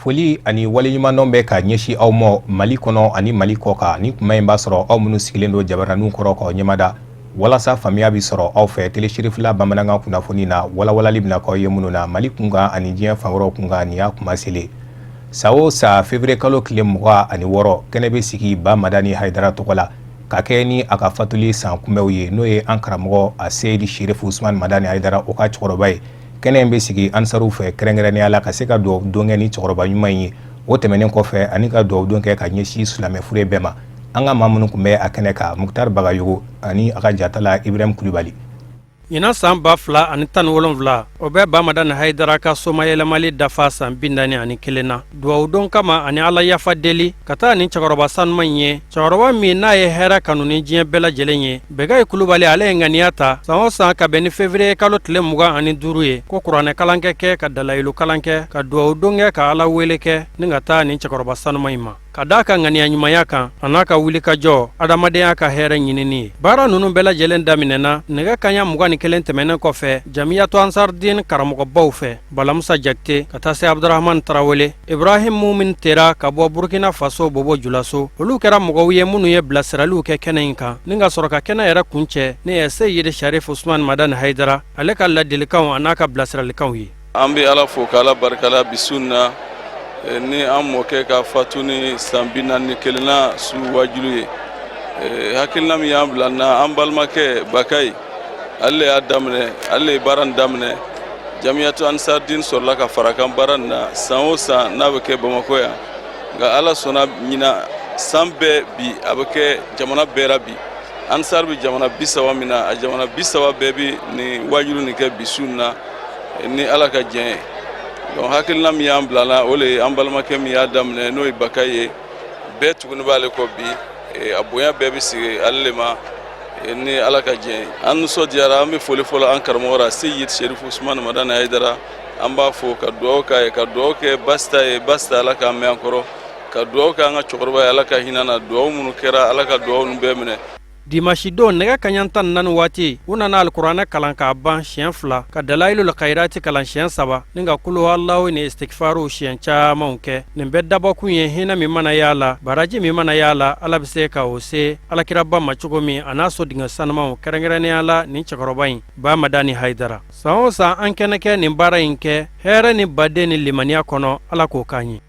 foli ani waleɲuman bɛ ka ɲɛsi aw ma Mali kɔnɔ ani Mali kɔ kan ni kuma in b'a sɔrɔ aw minnu sigilen don jabaraniw kɔrɔ k'aw ɲɛmada walasa faamuya bi sɔrɔ aw fɛ telesirifila bamanankan kunnafoni na walawalali bɛna k'aw ye minnu na Mali kunkan ani diɲɛ fan wɛrɛw kunkan nin y'a kuma selen sa o sa février kalo tile 26 kɛnɛ bɛ sigi Ba Madani Hayidara tɔgɔ la ka kɛ ni a ka fatuli san kunbɛw ye n'o ye an karamɔgɔ a Seydi Sherifu Usmani Madani Hayidara o ka cɛkɔrɔba ye kɛnɛ in bɛ sigi ansaruw fɛ kɛrɛnkɛrɛnnenya la ka se ka dugawu don kɛ ni cɛkɔrɔba ɲuman ye o tɛmɛnen kɔfɛ ani ka dugawu don kɛ ka ɲɛsin silamɛ fure bɛɛ ma an ka maa minnu tun bɛ a kɛnɛ kan Muktar Bagayogo ani a ka jatala Ibrahim Kulibali ɲinan san 2017 o bɛ Ba Madani Hayidara ka somayɛlɛmali dafa san 41 na dugawu don kama ani Ala yafa deli ka taa ni cɛkɔrɔba sanuman ye cɛkɔrɔba min n'a ye hɛrɛ kanu ni diɲɛ bɛɛ lajɛlen ye Bɛgayi Kulibali ale ye ŋaniya ta san o san ka bɛn ni février kalo tile 25 ye ko kuranɛ kalankɛ kɛ ka dalayilu kalankɛ ka dugawu don kɛ ka Ala wele kɛ ni ka taa ni cɛkɔrɔba sanuman ma ka daa ka ŋaniya ɲumanya kan a n'a ka wuli ka jɔ adamadenya ka hɛrɛ ɲinini ye baara ninnu bɛɛ lajɛlen daminɛna nɛgɛ kaɲa 21 tɛmɛnen kɔfɛ Jamiyatu Ansardin karamɔgɔbaw fɛ Balamusa Jakite ka taa se Abdurahman Tarawele Ibrahim Mumin Tera ka bɔ Burkina Faso Bobo Julaso olu kɛra mɔgɔw ye minnu ye bilasiraliw kɛ kɛnɛ in kan ni ka sɔrɔ ka kɛnɛ yɛrɛ kuncɛ ne ye Seydi Sherifu Usmani Madani Hayidara ale ka ladilikanw a n'a ka bilasiralikanw ye an bɛ Ala fo k'Ala barikala bi su na ni an mɔkɛ ka fatu ni san 41 su wajulu ye hakilina min y'an bila na an balimakɛ Bakayi ale y'a daminɛ ale ye baara in daminɛ Jamiyatu Ansardin sɔrɔla ka fara kan baara in na san o san n'a bɛ kɛ Bamakɔ yan nka Ala sɔnna ɲina san bɛɛ bi a bɛ kɛ jamana bɛɛ la bi Ansar bi jamana 30 min na a jamana 30 bɛɛ bi ni wajulu nin kɛ bi su na ni Ala ka diɲɛ ye donc hakilina min y'an bila la o le an balimakɛ min y'a daminɛ n'o ye Bakayi ye bɛɛ tuguni b'ale kɔ bi a bonya bɛɛ bɛ sigi ale le ma ni Ala ka diɲɛ ye an nisɔndiyara an bɛ foli fɔlɔ an karamɔgɔ la Seydi Sherifu Usmani Madani Hayidara an b'a fɔ ka dugawu k'a ye ka dugawu kɛ Basta ye Basta Ala k'a mɛn an kɔrɔ ka dugawu kɛ an ka cɛkɔrɔba ye Ala ka hinɛ na dugawu minnu kɛra Ala ka dugawu ninnu bɛɛ minɛ Dimanche don nɛgɛ kaɲa 14 waati u nana alikuranɛ kalan k'a ban siɲɛ 2 ka dalailul khairati kalan siɲɛ 3 ni ka kulu Allahu ni istigfaru siɲɛ camanw kɛ nin bɛɛ dabɔkun ye hinɛ min mana y'a la baraji min mana y'a la Ala bɛ se ka o se alakiraba ma cogo min a n'a so dingɛ sanumanw kɛrɛnkɛrɛnnenya la nin cɛkɔrɔba in Ba Madani Hayidara san o san an kɛnɛ kɛ nin baara in kɛ hɛrɛ ni baden ni limaniya kɔnɔ Ala k'o k'an ye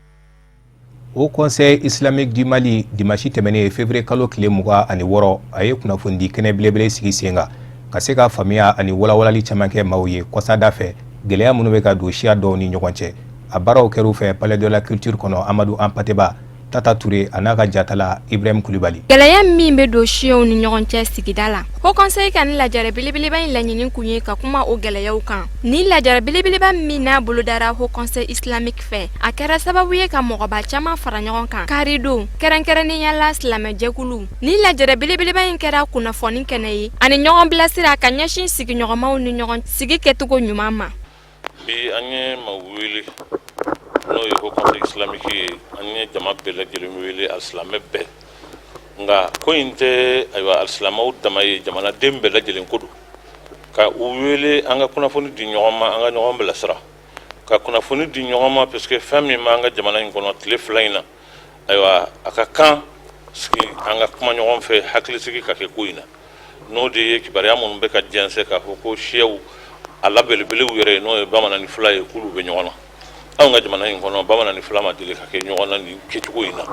Au Conseil islamique du Mali dimanche tɛmɛnen février kalo tile 26 a ye kunnafoni kɛnɛ belebele sigi sen kan ka se ka faamuya ani walawalali caman kɛ maaw ye kɔsada fɛ gɛlɛya minnu bɛ ka don siya dɔw ni ɲɔgɔn cɛ a baaraw kɛr'u fɛ Palais de la Culture kɔnɔ Amadou Ampateba Tata Touré a n'a ka jatala Ibrahim Kulibali gɛlɛya min bɛ don siyaw ni ɲɔgɔn cɛ sigida la Haut Conseil ka ni lajara belebeleba in laɲini kun ye ka kuma o gɛlɛyaw kan ni lajara belebeleba min n'a bolodara Haut Conseil islamique fɛ a kɛra sababu ye ka mɔgɔba caman fara ɲɔgɔn kan kari don kɛrɛnkɛrɛnnenya la silamɛjɛkulu ni lajara belebeleba in kɛra kunnafoni kɛnɛ ye ani ɲɔgɔn bilasira ka ɲɛsin sigiɲɔgɔnmaw ni ɲɔgɔn sigi kɛcogo ɲuman ma bi an ye maaw wele n'o ye Haut Conseil islamique ye an ye jama bɛɛ lajɛlen wele alisilamɛ bɛɛ nka ko in tɛ ayiwa alisilamɛw dama ye jamanaden bɛɛ lajɛlen ko don ka u wele an ka kunnafoni di ɲɔgɔn ma an ka ɲɔgɔn bilasira ka kunnafoni di ɲɔgɔn ma parce que fɛn min b'an ka jamana in kɔnɔ tile 2 in na ayiwa a ka kan sigi an ka kuma ɲɔgɔn fɛ hakilisigi ka kɛ ko in na n'o de ye kibaruya minnu bɛ ka jɛnsɛn k'a fɔ ko siyaw a labɛlebelew yɛrɛ n'o ye bamanan ni fila ye k'olu bɛ ɲɔgɔn na anw ka jamana in kɔnɔ bamanan ni fila ma deli ka kɛ ɲɔgɔn na nin kɛcogo in na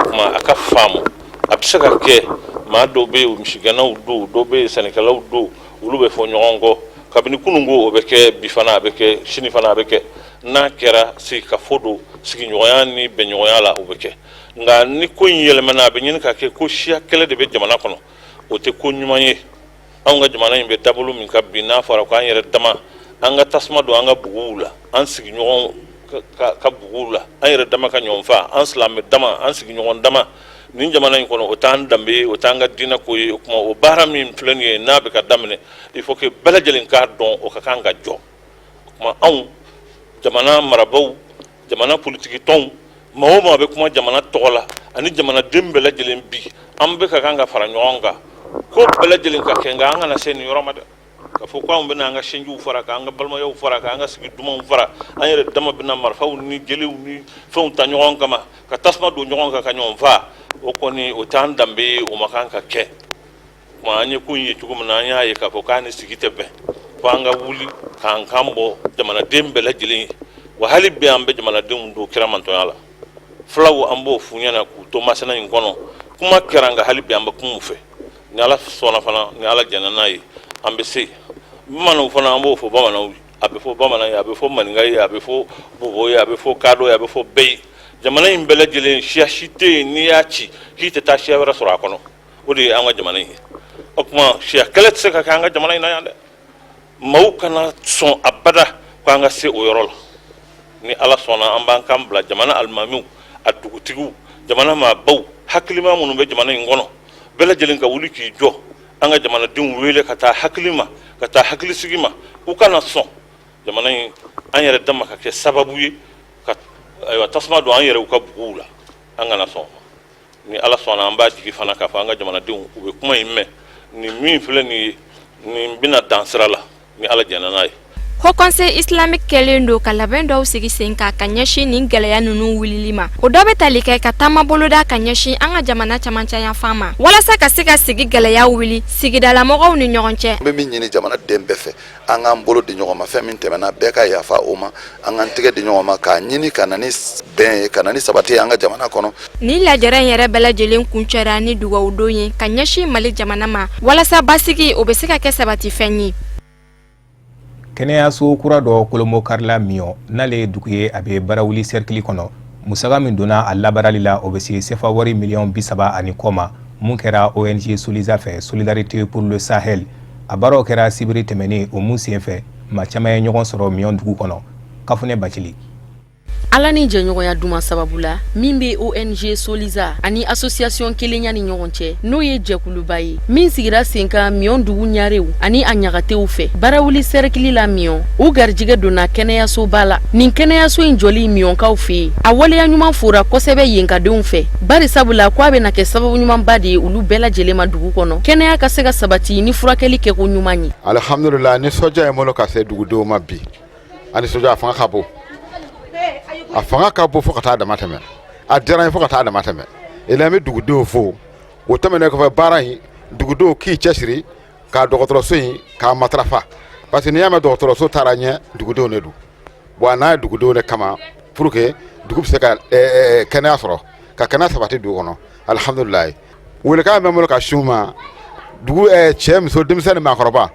kuma a ka faamu a bɛ se ka kɛ maa dɔw bɛ yen misigɛnnaw don dɔw bɛ yen sɛnɛkɛlaw don olu bɛ fɔ ɲɔgɔn kɔ kabini kununko o bɛ kɛ bi fana a bɛ kɛ sini fana a bɛ kɛ n'a kɛra sigikafɔ don sigiɲɔgɔnya ni bɛnɲɔgɔnya la o bɛ kɛ nka ni ko in yɛlɛmana a bɛ ɲini ka kɛ ko siya kɛlɛ de bɛ jamana kɔnɔ o tɛ ko ɲuman ye anw ka jamana in bɛ taabolo min ka bi n'a fɔra ko an yɛrɛ dama an ka tasuma don an ka buguw la an sigiɲɔgɔn ka buguw la an yɛrɛ dama ka ɲɔgɔn fa an silamɛ dama an sigiɲɔgɔn dama nin jamana in kɔnɔ o t'an danbe ye o t'an ka diinɛ ko ye o kuma o baara min filɛ nin ye n'a bɛ ka daminɛ il faut que bɛɛ lajɛlen k'a dɔn o ka kan ka jɔ o kuma anw jamana marabaaw jamana politiki tɔnw maa o maa bɛ kuma jamana tɔgɔ la ani jamanaden bɛɛ lajɛlen bi an bɛ ka kan ka fara ɲɔgɔn kan ko bɛɛ lajɛlen ka kɛ nka an kana se nin yɔrɔ ma dɛ ka fo ko an bena anga shenju fara ka anga balma yow fara ka anga sigi duma fara an yere dama bena marfaw ni jelew ni fon ta nyon kama ka tasma do nyon ka nyon fa o koni o tan dambe o makan ka ke ma anye kunye tukum na anya ye ka fo ka ni sigi tebe fo anga wuli kan kambo jamana dembe la jeli wa hali be ambe jamana dum do kiramanto yala flaw ambo funya na ku to masana ngono kuma kiranga hali be ambe kumufe ni ala sona fana ni ala janana yi ambe se manu fana ambo fo bamana abe fo bamana ya abe fo maningai abe fo bobo ya abe fo kado ya abe fo bey jamana imbele jele shiashite ni yachi hite ta shiawara sura kono odi anga jamana yi okuma shia kelet se ka kanga jamana ina yande mau kana son abada kwanga se oyorol ni ala sona amba kambla jamana almamiu adugutigu jamana ma baw haklima munu be jamana ngono bela jelen ka wuli ki jo anga jamana din wele kata haklima kata hakli sigima u kana son jamana an yere damma ka ke sababu ye ka aywa tasma do an yere u ka bugula anga na son ni ala sona amba jigi fana ka fa anga jamana din u be kuma imme ni min fele ni bina dansra la ni ala janana Haut Conseil islamique kelen do ka labɛn dɔw sigi sen kan ka ɲɛsin nin gwɛlɛya nunu wulili ma o dɔ bɛ tali kɛ ka taama boloda ka ɲɛsin an ka jamana camancɛ yanfan ma walasa ka se ka sigi gwɛlɛya wuli sigidalamɔgɔw ni ɲɔgɔn cɛ. N bɛ min ɲini jamana den bɛɛ fɛ an k'an bolo di ɲɔgɔn ma fɛn min tɛmɛna bɛɛ ka yafa o ma an k'an tɛgɛ di ɲɔgɔn ma k'a ɲini ka na ni bɛn ye ka na ni sabati ye an ka jamana kɔnɔ. Ni lajɛrɛ in yɛrɛ bɛɛ lajɛlen kuncɛra ni dugawudon ye ka ɲɛsin Mali jamana ma walasa basigi o bɛ se ka kɛ sabatifɛn ye. Kɛnɛyaso kura dɔ Kolomo karila Miɲɔ n'ale ye dugu ye a bɛ barawuli cercle kɔnɔ musaka min donna a labarali la o bɛ se CFA wari miliyɔn 30 ani kɔ ma mun kɛra ONG Soliza fɛ Solidarité pour le Sahel a baaraw kɛra sibiri tɛmɛnen o mun senfɛ maa caman ye ɲɔgɔn sɔrɔ Miɲɔ dugu kɔnɔ Kafunɛ Bacili. Ala ni jɛɲɔgɔnya duma sababu la min bɛ ONG Soliza ani association kelenya ni ɲɔgɔn cɛ n'o ye jɛkuluba ye min sigira sen kan Miɲɔ dugu ɲarew ani a ɲagatew fɛ barawuli cercle la Miɲɔ u garijɛgɛ donna kɛnɛyasoba la nin kɛnɛyaso in jɔli Miɲɔkaw fɛ yen a waleya ɲuman fora kosɛbɛ yenkadenw fɛ bari sabula ko a bɛna kɛ sababu ɲumanba de ye olu bɛɛ lajɛlen ma dugu kɔnɔ kɛnɛya ka se ka sabati ni furakɛli kɛko ɲuman ye. Alhamdulillah ni soja ye malo ka se dugudenw ma bi ani soja a fanga ka bon a fanga ka bon fo ka taa dama tɛmɛ a diyara n ye fo ka taa dama tɛmɛ ela bɛ dugudenw fo o tɛmɛnen kɔfɛ baara in dugudenw k'i cɛsiri ka dɔgɔtɔrɔso in k'a matarafa parce que n'i y'a mɛn dɔgɔtɔrɔso taara ɲɛ dugudenw de don bon a n'a ye dugudenw de kama pour que dugu bɛ se ka kɛnɛya sɔrɔ ka kɛnɛya sabati dugu kɔnɔ alhamdulilayi welekan bɛ n bolo ka s'u ma dugu cɛ muso denmisɛn ni maakɔrɔba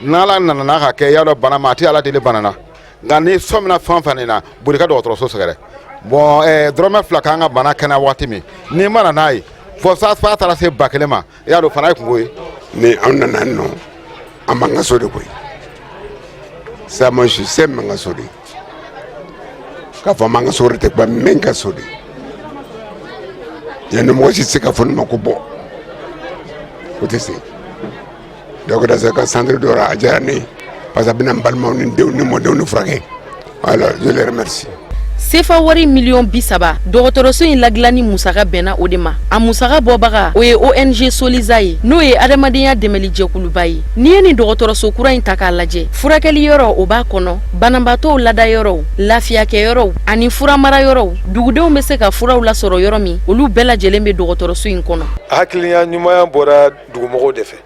n'ala nana n'a ka kɛ y'a dɔn bana ma a tɛ ala deli bana na nka ni sɔmina fɛn fɛn na boli ka dɔgɔtɔrɔso sɛgɛrɛ bon dɔrɔmɛ 2 k'an ka bana kɛnɛya waati min n'i mana n'a ye fo sa fa taara se 1000 ma i y'a dɔn fana ye kungo ye. Ni an nana nɔ an b'an ka so de koyi ça moi je sais m'an ka so de k'a fɔ m'an ka so de tɛ kuwa min ka so de yanni mɔgɔ si tɛ se ka fɔ ne ma ko bɔ o tɛ se donc da se ka centre dɔ la a diyara ne ye parce que a bɛna n balimaw ni denw ni mɔdenw ni furakɛ alors je les remercie. CFA wari miliyɔn 30 dɔgɔtɔrɔso in lagilani musaka bɛnna o de ma a musaka bɔbaga o ye ONG Soliza ye n'o ye adamadenya dɛmɛli jɛkuluba ye n'i ye nin dɔgɔtɔrɔso kura in ta k'a lajɛ furakɛli yɔrɔ o b'a kɔnɔ banabaatɔw lada yɔrɔw lafiyakɛ yɔrɔw ani furamara yɔrɔw dugudenw bɛ se ka furaw lasɔrɔ yɔrɔ min olu bɛɛ lajɛlen bɛ dɔgɔtɔrɔso in kɔnɔ. Hakilina ɲuman bɔra dugumɔgɔw de fɛ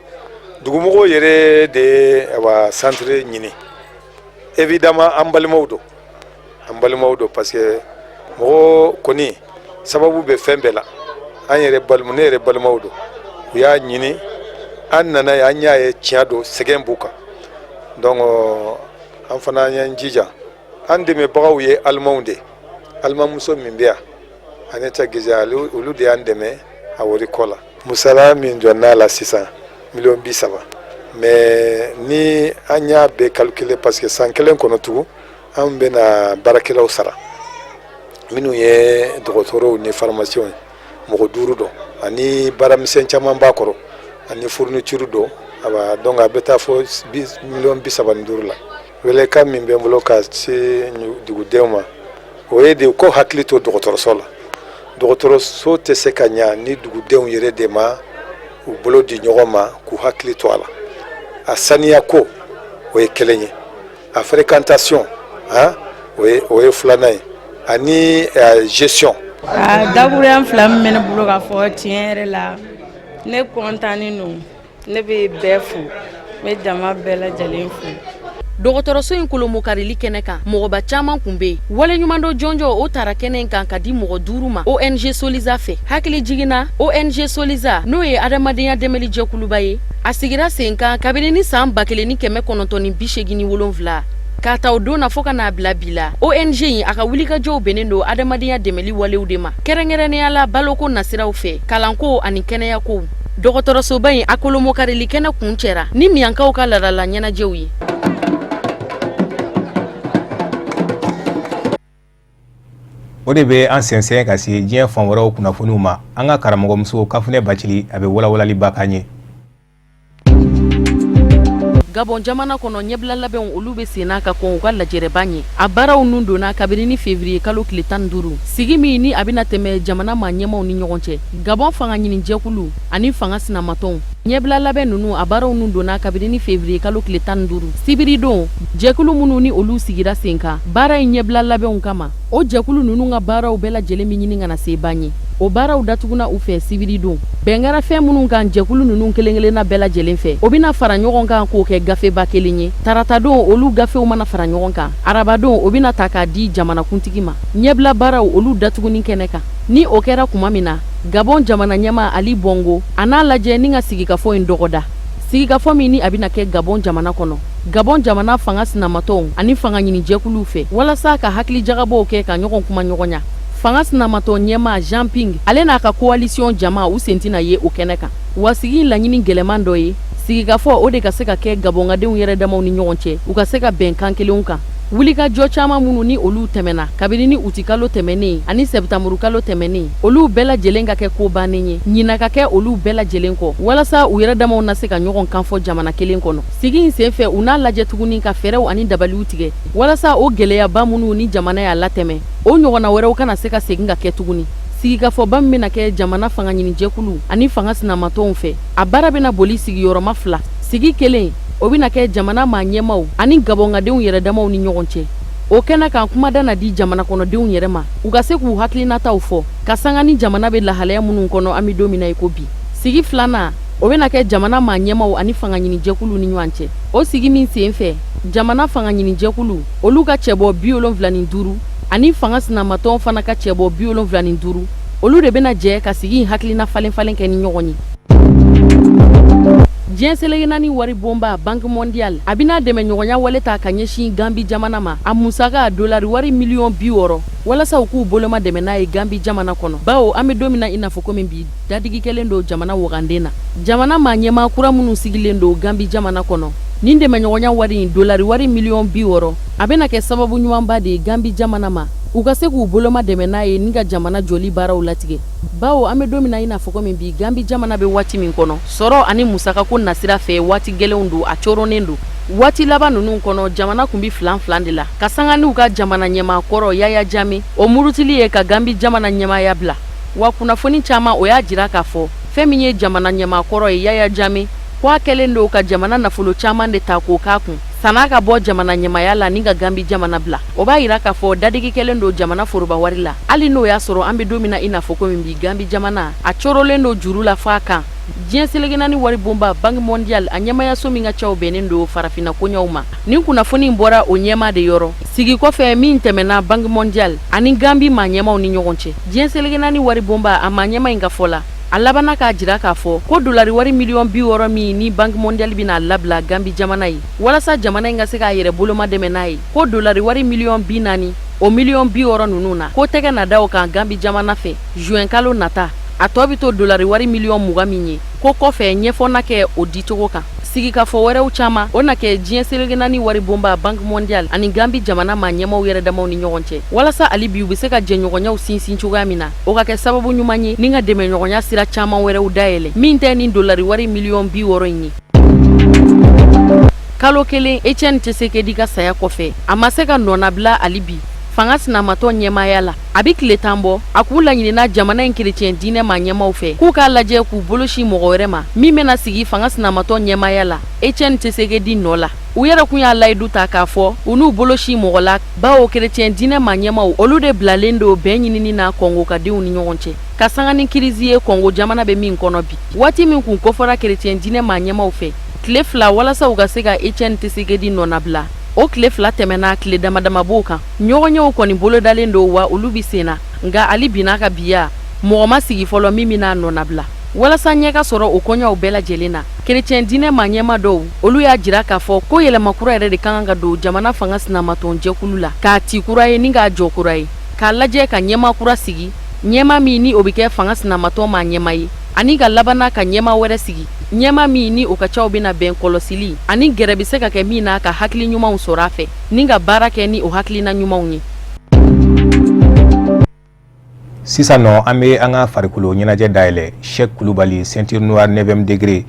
dugumɔgɔw yɛrɛ de centre ɲini évidemment an balimaw don parce que mɔgɔ kɔni sababu bɛ fɛn bɛɛ la an yɛrɛ balimaw ne yɛrɛ balimaw don u y'a ɲini an nana ye an y'a ye tiɲɛ don sɛgɛn b'u kan donc an fana y'an jija an dɛmɛbagaw ye alimaw de alimamuso min bɛ yan Aneta Giza olu de y'an dɛmɛ a wari kɔ la musala min jɔnna la sisan miliyɔn 30 mais ni an y'a bɛɛ calculer parce que san kelen kɔnɔ tugun an bɛna baarakɛlaw sara minnu ye dɔgɔtɔrɔw ni pharmaciens mɔgɔ 5 dɔn ani baaramisɛn caman b'a kɔrɔ ani fourniture dɔn donc a bɛ taa fɔ miliyɔn 35 la welekan min bɛ n bolo ka se dugudenw ma o ye de ko hakili to dɔgɔtɔrɔso la dɔgɔtɔrɔso tɛ se ka ɲa ni dugudenw yɛrɛ de ma u bolo di ɲɔgɔn ma k'u hakili to a la a saniya ko o ye kelen ye a fréquentation o ye filanan ye ani gestion. Dakuruya fila min bɛ ne bolo ka fɔ tiɲɛ yɛrɛ la ne kɔntannen don ne bɛ bɛɛ fo n bɛ jama bɛɛ lajɛlen fo. dɔgɔtɔrɔso in kolomo karili kɛnɛ kan mɔgɔba caman kun be yen wale ɲuman dɔ jɔnjɔ o tara kɛnɛ in kan ka di mɔgɔ 5 ma ONG Soliza fɛ hakili jiginna ONG Soliza n'o ye adamadenya dɛmɛli jɛkuluba ye a sigira sen kan kabini ni san 1987 k'a ta o don na fo ka n'a bila bi la ONG in a ka wulikajɔw bɛnnen don adamadenya dɛmɛli walew de ma kɛrɛnkɛrɛnnenya la baloko nasiraw fɛ kalanko ani kɛnɛyakow dɔgɔtɔrɔsoba in a kolomo karili kɛnɛ kun cɛra ni miyankaw ka ladala ɲɛnajɛw ye. o de bɛ an sɛnsɛn ka se diɲɛ fan wɛrɛw kunnafoniw ma an ka karamɔgɔmuso Kafunɛ Bacili a bɛ walawalali ba kan ye. Gabon jamana kɔnɔ ɲɛbila labɛnw olu bɛ sen n'a ka kɔn u ka lajɛrɛba ɲɛ a baaraw nun donna kabini ni février kalo tile 15 sigi min ni a bɛna tɛmɛ jamana maa ɲɛmaw ni ɲɔgɔn cɛ Gabon fanga ɲini jɛkulu ani fanga sinamatɔnw ɲɛbila labɛn ninnu a baaraw nun donna kabini ni février kalo tile 15 sibiri don jɛkulu minnu ni olu sigira sen kan baara in ɲɛbila labɛnw kama o jɛkulu ninnu ka baaraw bɛɛ lajɛlen bɛ ɲini ka na se ban ye o baaraw datuguna u fɛ sibiri don bɛnkɛra fɛn minnu kan jɛkulu ninnu kelen-kelenna bɛɛ lajɛlen fɛ o bɛna fara ɲɔgɔn kan k'o kɛ gafeba kelen ye tarata don olu gafew mana fara ɲɔgɔn kan araba don o bɛna ta k'a di jamanakuntigi ma ɲɛbila baaraw olu datuguni kɛnɛ kan ni o kɛra kuma min na Gabon jamana ɲɛma Ali Bongo a n'a lajɛ ni ka sigikafɔ in dɔgɔda sigikafɔ min ni a bɛna kɛ Gabon jamana kɔnɔ Gabon jamana fanga sinamatɔw ani fanga ɲini jɛkuluw fɛ walasa ka hakili jagabɔw kɛ ka ɲɔgɔn kuma ɲɔgɔn ɲa fanga sinamatɔ ɲɛma Jean Ping ale n'a ka coalition jama u sentina ye o kɛnɛ kan wa sigi laɲini gɛlɛman dɔ ye sigikafɔ o de ka se ka kɛ Gabongadenw yɛrɛ damaw ni ɲɔgɔn cɛ u ka se ka bɛnkan kelenw kan wulikajɔ caman minnu ni olu tɛmɛna kabini ni uti kalo tɛmɛnen ani sɛbtamuru kalo tɛmɛnen olu bɛɛ lajɛlen ka kɛ ko bannen ye ɲina ka kɛ olu bɛɛ lajɛlen kɔ walasa u yɛrɛ damaw na se ka ɲɔgɔn kan fɔ jamana kelen kɔnɔ sigi in senfɛ u n'a lajɛ tuguni ka fɛɛrɛw ani dabaliw tigɛ walasa o gɛlɛyaba minnu ni jamana y'a latɛmɛ o ɲɔgɔnna wɛrɛw kana se ka segin ka kɛ tuguni sigikafɔba min bɛna kɛ jamana fanga ɲini jɛkulu ani fanga sinamatɔw fɛ a baara bɛna boli sigiyɔrɔma 2 sigi kelen o bɛna kɛ jamana maa ɲɛmaw ani Gabongadenw yɛrɛ damaw ni ɲɔgɔn cɛ o kɛnɛ kan kumada na di jamana kɔnɔdenw yɛrɛ ma u ka se k'u hakilinataw fɔ ka sanga ni jamana bɛ lahalaya minnu kɔnɔ an bɛ don min na i ko bi sigi 2nan o bɛna kɛ jamana maa ɲɛmaw ani fanga ɲini jɛkulu ni ɲɔgɔn cɛ o sigi min sen fɛ jamana fanga ɲini jɛkulu olu ka cɛbɔ 75 ani fanga sinamatɔw fana ka cɛbɔ 75 olu de bɛna jɛ ka sigi in hakilina falen-falen kɛ ni ɲɔgɔn ye diɲɛ selege naani wari bonba Banque Mondiale a bɛna dɛmɛ ɲɔgɔnya wale ta ka ɲɛsin Gambi jamana ma a musaka dolari wari miliyɔn 60 walasa u k'u boloma dɛmɛ n'a ye Gambi jamana kɔnɔ bawo an bɛ don min na i n'a fɔ komi bi dadigi kɛlen don jamana waganden na jamana maa ɲɛmaa kura minnu sigilen don Gambi jamana kɔnɔ nin dɛmɛ ɲɔgɔnya wari in dolari wari miliyɔn 60 a bɛna kɛ sababu ɲumanba de ye Gambi jamana ma u ka se k'u boloma dɛmɛ n'a ye ni ka jamana joli baaraw latigɛ bawo an bɛ don min na i n'a fɔ komi bi Gambi jamana bɛ waati min kɔnɔ sɔrɔ ani musakako nasira fɛ waati gɛlɛnw don a coronen don waati laban ninnu kɔnɔ jamana kun bi filan de la ka sanga n'u ka jamana ɲɛmaa kɔrɔ Yaya Jammeh o murutili ye ka Gambi jamana ɲɛmaaya bila wa kunnafoni caman o y'a jira k'a fɔ fɛn min ye jamana ɲɛmaa kɔrɔ ye Yaya Jammeh ko a kɛlen don ka jamana nafolo caman de ta k'o k'a kun san'a ka bɔ jamana ɲɛmaaya la ni ka Gambi jamana bila o b'a yira k'a fɔ dadigi kɛlen don jamana foroba wari la hali n'o y'a sɔrɔ an bɛ don min na i n'a fɔ komi bi Gambi jamana a corolen don juru la f'a kan diɲɛ selege naani wari bonba Banque Mondiale a ɲɛmayaso min ka caw bɛnnen don farafinna koɲɛw ma nin kunnafoni in bɔra o ɲɛmaa de yɔrɔ sigi kɔfɛ min tɛmɛna Banque Mondiale ani Gambi maa ɲɛmaw ni ɲɔgɔn cɛ diɲɛ selege naani wari bonba a maa ɲɛma in ka fɔ la a labana k'a jira k'a fɔ ko dolari wari miliyɔn 60 min ni Banque Mondiale bɛna labila Gambi jamana ye walasa jamana in ka se k'a yɛrɛ boloma dɛmɛ n'a ye ko dolari wari miliyɔn 40 o miliyɔn 60 ninnu na ko tɛgɛ na da o kan Gambi jamana fɛ juin kalo nata a tɔ bɛ to dolari wari miliyɔn 20 min ye ko kɔfɛ ɲɛfɔna kɛ o dicogo kan sigikafɔ wɛrɛw caman o na kɛ diɲɛ selege naani wari bonba Banque Mondiale ani Gambi jamana maa ɲɛmaw yɛrɛ damaw ni ɲɔgɔn cɛ walasa hali bi u bɛ se ka jɛɲɔgɔnyaw sinsin cogoya min na o ka kɛ sababu ɲuman ye ni ka dɛmɛ ɲɔgɔnya sira caman wɛrɛw dayɛlɛ min tɛ ni dolari wari miliyɔn 60 in ye kalo kelen Etienne Tshisekedi ka saya kɔfɛ a ma se ka nɔnabila hali bi fanga sinamatɔ ɲɛmaaya la a bɛ tile 10 bɔ a k'u laɲinina jamana in kerecɛn diinɛ maa ɲɛmaw fɛ k'u k'a lajɛ k'u bolosi mɔgɔ wɛrɛ ma min bɛna sigi fanga sinamatɔ ɲɛmaaya la Etienne Tshisekedi nɔ la u yɛrɛ kun y'a layidu ta k'a fɔ u n'u bolosi mɔgɔ la bawo kerecɛn diinɛ ma ɲɛmaw olu de bilalen do bɛn ɲinini na kɔngo ka denw ni ɲɔgɔn cɛ ka sanga ni kirizi ye kɔngo jamana bɛ min kɔnɔ bi waati min kun kofɔra kerecɛn diinɛ ma ɲɛmaw fɛ tile 2 walasa u ka se ka Etienne Tshisekedi nɔnabila o tile 2 tɛmɛna tile damadama b'o kan ɲɔgɔnyew kɔni bolodalen do wa olu bi senna nga ali bina ka biya mɔgɔ ma sigi fɔlɔ min bɛna nɔnabila walasa ɲɛ ka sɔrɔ o kɔɲɔw bɛɛ lajɛlen na kerecɛn diinɛ ma ɲɛma dɔw olu y'a jira k'a fɔ ko yɛlɛma kura yɛrɛ de kan ka don jamana fanga sinamatɔn jɛkulu la k'a ti kura ye ni k'a jɔ kura ye k'a lajɛ ka ɲɛma kura sigi ɲɛma min ni o bɛ kɛ fanga sinamatɔn ma ɲɛma ye ani ka labana ka ɲɛma wɛrɛ sigi ɲɛma min ni o ka caw bɛna bɛn kɔlɔsili ani gɛrɛ bɛ se ka kɛ min na ka hakili ɲumanw sɔrɔ a fɛ ni ka baara kɛ ni o hakilina ɲumanw ye. Sisan nɔ an bɛ an ka farikolo ɲɛnajɛ dayɛlɛ Sheikh Kulubali ceinture noire 9e degré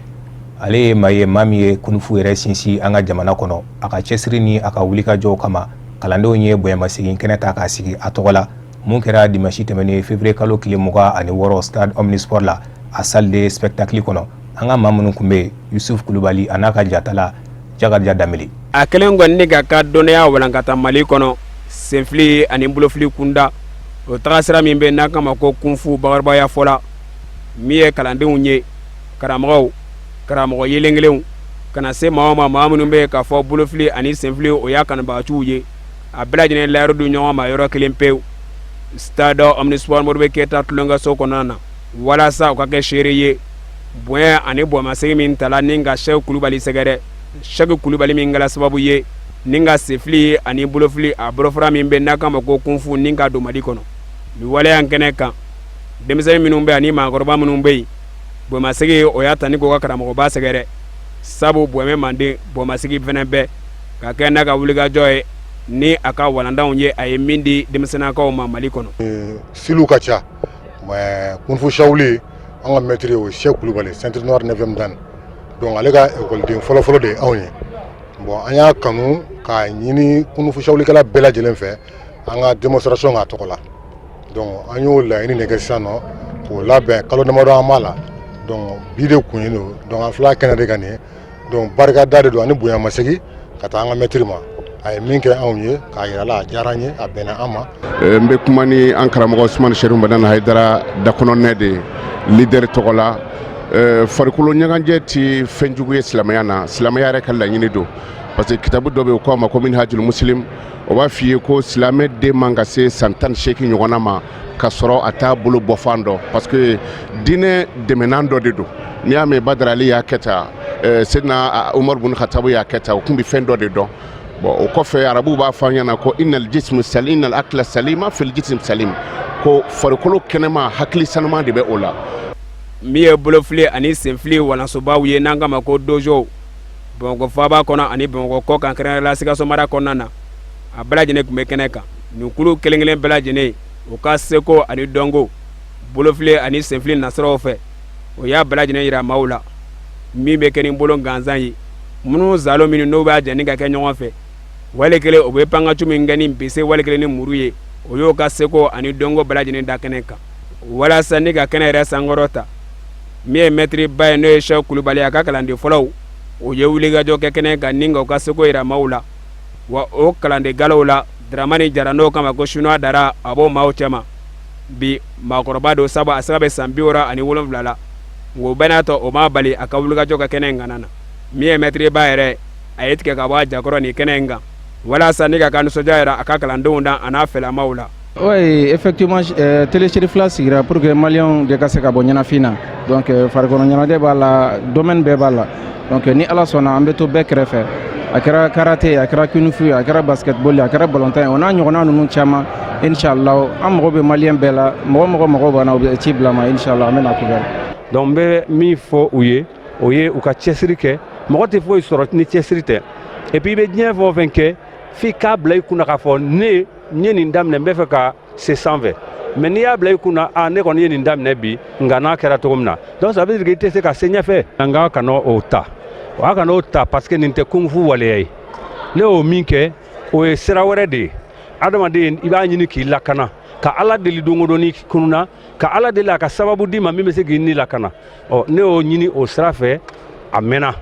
ale ye maa ye maa min ye kunfu yɛrɛ sinsin an ka jamana kɔnɔ a ka cɛsiri ni a ka wulikajɔw kama kalandenw ye bonyamasegin kɛnɛ ta k'a sigi a tɔgɔ la mun kɛra dimanche tɛmɛnen février kalo tile 26 stade Omnisport la a salle de spectacle kɔnɔ an ka maa minnu kun bɛ Yusuf Kulubali a n'a ka jatala Jakarija Dameli a kelen kɔni ka ka dɔnniya walankata Mali kɔnɔ senfili ani bolofili kunda o tagasira min bɛ n'a kama ko kunfu bagarabaya fɔla min ye kalandenw ye karamɔgɔ yelen kelenw kana se maa minnu bɛ k'a fɔ bolofili ani senfili o y'a kanubagaciw ye a bɛɛ lajɛlen layɔrɔ du ɲɔgɔn ma yɔrɔ kelen pewu stade Omnisport Modibo Keyita tulonkɛso kɔnɔna na walasa u ka kɛ seere ye bonya ani bonyamasegin min tala ni ka Sheikh Kulubali sɛgɛrɛ Sheikh Kulubali min kɛla sababu ye ni ka senfili ani bolofili a bolofara min bɛ n'a kama ko kunfu ni ka don Mali kɔnɔ ni waleya kɛnɛ kan denmisɛnnin minnu bɛ ani maakɔrɔba minnu bɛ yen bonyamasegin o y'a ta ni k'o ka karamɔgɔba sɛgɛrɛ sabu bonya manden bonyamasegin fɛnɛ bɛɛ ka kɛ n'a ka wulikajɔ ye ni a ka walandanw ye a ye min di denmisɛnnakaw ma Mali kɔnɔ. Silu ka ca mais kunfu shawuli an ka maître o Sheikh Kulubali ceinture noire 9e dan donc ale ka écoleden fɔlɔ de anw ye bon an y'a kanu ka ɲini kunfu shawulikɛla bɛɛ lajɛlen fɛ an ka démonstration k'a tɔgɔ la donc an y'o laɲini de kɛ sisan nɔ k'o labɛn kalo damadɔ an b'a la donc bi de kun ye no donc an fila kɛnɛ de ka nin donc barikada de don ani bonyamasegin ka taa an ka maître ma a ye min kɛ anw ye k'a yira la a diyara an ye a bɛnna an ma. n bɛ kuma ni an karamɔgɔ Usumani Sɛrifu Madani Hayidara dakɔnɔnɛ de leader tɔgɔ la farikolo ɲɛgɛnjɛ ti fɛn jugu ye silamɛya na silamɛya yɛrɛ ka laɲini don parce que kitabu dɔ bɛ yen o k'a ma ko Minhajul Muslim o b'a f'i ye ko silamɛ den man ka se san 18 ɲɔgɔnna ma ka sɔrɔ a t'a bolo bɔ fan dɔ parce que diinɛ dɛmɛnan dɔ de don n'i y'a mɛn Badara Ali y'a kɛ tan Seydina Umaru bun Khatabu y'a kɛ tan o tun bɛ fɛn dɔ de dɔn bon o kɔfɛ arabuw b'a fɔ an ɲɛna ko innal jismu salim innal akla salima fil jism salim ko farikolo kɛnɛma hakili sanuman de bɛ o la. min ye bolofili ani senfili walansobaw ye n'an kama ko dojo Bamakɔ faaba kɔnɔ ani Bamakɔ kɔ kan kɛrɛnkɛrɛnnenya Sikaso mara kɔnɔna na a bɛɛ lajɛlen tun bɛ kɛnɛ kan nin kulu kelen kelen bɛɛ lajɛlen u ka seko ani dɔnko bolofili ani senfili nasiraw fɛ o y'a bɛɛ lajɛlen yira maaw la min bɛ kɛ ni bolo gansan ye minnu zalo minnu n'o b'a jɛni ka kɛ ɲɔgɔn fɛ wale kelen o bɛ pangacu min kɛ ni bese wale kelen ni muru ye o y'o ka seko ani dɔnko bɛɛ lajɛlen da kɛnɛ kan walasa ni ka kɛnɛ yɛrɛ sankɔrɔ ta min ye maître ba ye n'o ye Sheikh Kulubali a ka kalanden fɔlɔw o ye wulikajɔ kɛ kɛnɛ kan ni ka u ka seko yira maaw la wa o kalanden galaw la Dramani Jara n'o kama ko Chinois Dara a b'o maaw cɛma bi maakɔrɔba don sabu a sera bɛ san 67 la o bɛɛ n'a tɔ o ma bali a ka wulikajɔ kɛ kɛnɛ in kan na min ye maître ba yɛrɛ a ye tigɛ ka bɔ a jakɔrɔ nin kɛnɛ in kan walasa ni ka kan nisɔndiya yɛrɛ a ka kalandenw da a n'a fɛlamaw la. Oui, effectivement, téléchérifla sigira pour que Maliens de ka se ka bɔ ɲɛnafin na donc farikolo ɲɛnajɛ b'a la domaine bɛɛ b'a la donc ni ala sɔnna an bɛ to bɛɛ kɛrɛfɛ a kɛra karate a kɛra kung-fu a kɛra basketball a kɛra ballon-tan o n'a ɲɔgɔnna ninnu caman inshallah an mago bɛ Malien bɛɛ la mɔgɔ b'an na u bɛ ci bila ma inshallah an bɛ na couvert. donc n bɛ min fɔ u ye o ye u ka cɛsiri kɛ mɔgɔ tɛ foyi sɔrɔ ni cɛsiri tɛ et puis i bɛ diɲɛ fɛn o fɛn kɛ f'i k'a bila i kunna k'a fɔ ne ye nin daminɛ n bɛ fɛ ka se sanfɛ mais n'i y'a bila i kunna ne kɔni ye nin daminɛ bi nka n'a kɛra cogo min na donc ça veut dire que i tɛ se ka se ɲɛfɛ an ka kana o ta o y'a kana o ta parce que nin tɛ kung fu waleya ye ne y'o min kɛ o ye sira wɛrɛ de ye adamaden i b'a ɲini k'i lakana ka ala deli don o don n'i kununa ka ala deli a ka sababu d'i ma min bɛ se k'i ni lakana ɔ ne y'o ɲini o sira fɛ a mɛnna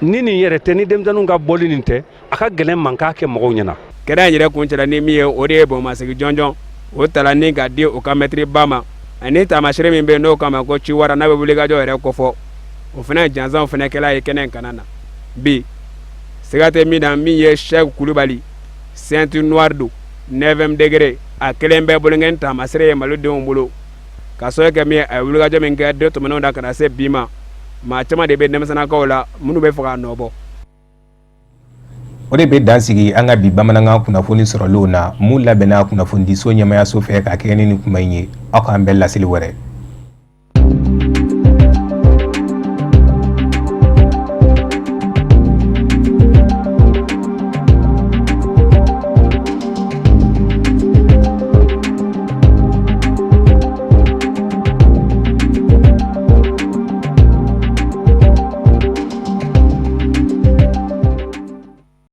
ni nin yɛrɛ tɛ ni denmisɛnninw ka bɔli nin tɛ a ka gɛlɛn man k'a kɛ mɔgɔw ɲɛna kɛra yɛrɛ kun cɛla ni min ye o de ye bɔnmasegi jɔnjɔn o tala ni ka di o ka mɛtiri ba ma ani taamasere min bɛ n'o kama ko Ciwara n'a bɛ wulikajɔ yɛrɛ kɔfɔ o fana jansanw fana kɛla ye kɛnɛ in kana na bi siga tɛ min na min ye Sɛki Kulubali ceinture noire don 9e degré a kelen bɛɛ bolonkɛni taamasere ye malidenw bolo ka sɔrɔ kɛ min ye a ye wulikajɔ min kɛ 2 tɛmɛnenw na ka na se bi ma maa caman de bɛ denmisɛnnakaw la minnu bɛ fɛ k'a nɔbɔ o de bɛ dansigi an ka bi bamanankan kunnafoni sɔrɔlenw na mun labɛnna kunnafoni diso ɲɛmayaso fɛ ka kɛɲɛ ni nin kuma in ye aw k'an bɛɛ laseli wɛrɛ